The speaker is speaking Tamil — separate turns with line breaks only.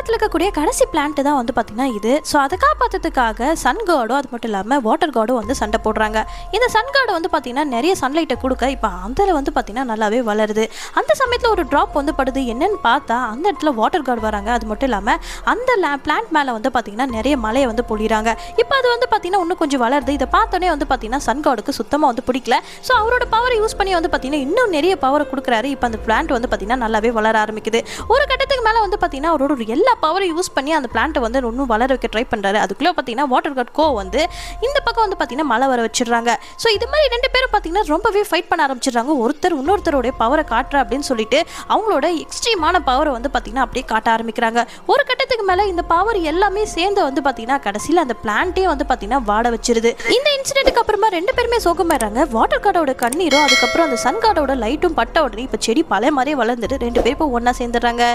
உலகத்தில் இருக்கக்கூடிய கடைசி பிளான்ட் தான் வந்து பார்த்தீங்கன்னா இது. ஸோ அதை காப்பாற்றுறதுக்காக சன் கார்டும் அது மட்டும் இல்லாமல் வாட்டர் கார்டும் வந்து சண்டை போடுறாங்க. இந்த சன் கார்டு வந்து பார்த்தீங்கன்னா நிறைய சன்லைட்டை கொடுக்க இப்போ அதில் வந்து பார்த்தீங்கன்னா நல்லாவே வளருது. அந்த சமயத்தில் ஒரு ட்ராப் வந்து படுது. என்னன்னு பார்த்தா அந்த இடத்துல வாட்டர் கார்டு வராங்க. அது மட்டும் இல்லாமல் அந்த பிளான்ட் மேலே வந்து பார்த்தீங்கன்னா நிறைய மலையை வந்து பொழிகிறாங்க. இப்போ அது வந்து பார்த்தீங்கன்னா இன்னும் கொஞ்சம் வளருது. இதை பார்த்தோன்னே வந்து பார்த்தீங்கன்னா சன் கார்டுக்கு சுத்தமாக வந்து பிடிக்கல. ஸோ அவரோட பவரை யூஸ் பண்ணி வந்து பார்த்தீங்கன்னா இன்னும் நிறைய பவரை கொடுக்குறாரு. இப்போ அந்த பிளான்ட் வந்து பார்த்தீங்கன்னா நல்லாவே வளர ஆரம்பிக்குது. ஒரு கட்டத்துக்கு மேலே வந்து பார்த்தீங்கன்னா அவரோட எல்லா பவரை யூஸ் பண்ணி அந்த பிளான்ட்டை வந்து இன்னும் வளர வைக்க ட்ரை பண்ணுறாரு. அதுக்குள்ளே பார்த்தீங்கன்னா வாட்டர் கார்டு வந்து இந்த பக்கம் வந்து பார்த்தீங்கன்னா மழை வர வச்சிடுறாங்க. ஸோ இது மாதிரி ரெண்டு பேரும் பார்த்தீங்கன்னா ரொம்பவே ஃபைட் பண்ண ஆரம்பிச்சிடுறாங்க. ஒருத்தர் இன்னொருத்தருடைய பவரை காட்டுற அப்படின்னு சொல்லிட்டு அவங்களோட எக்ஸ்ட்ரீமான பவரை வந்து பார்த்தீங்கன்னா அப்படியே காட்ட ஆரம்பிக்கிறாங்க. ஒரு கட்டத்துக்கு மேலே இந்த பவர் எல்லாமே சேர்ந்து வந்து பார்த்தீங்கன்னா கடைசியில் அந்த பிளான்ட்டே வந்து பார்த்தீங்கன்னா வாட வச்சிருது. இந்த இன்சிடென்ட்டுக்கு அப்புறமா ரெண்டு பேருமே சோகமாயிடுறாங்க. வாட்டர் கார்டோட கண்ணீரும் அதுக்கப்புறம் அந்த சன் கார்டோட லைட்டும் பட்ட உடனே இப்போ செடி பழைய மாதிரியே வளர்ந்துட்டு ரெண்டு பேரும் இப்போ ஒன்றா சேர்ந்துடுறாங்க.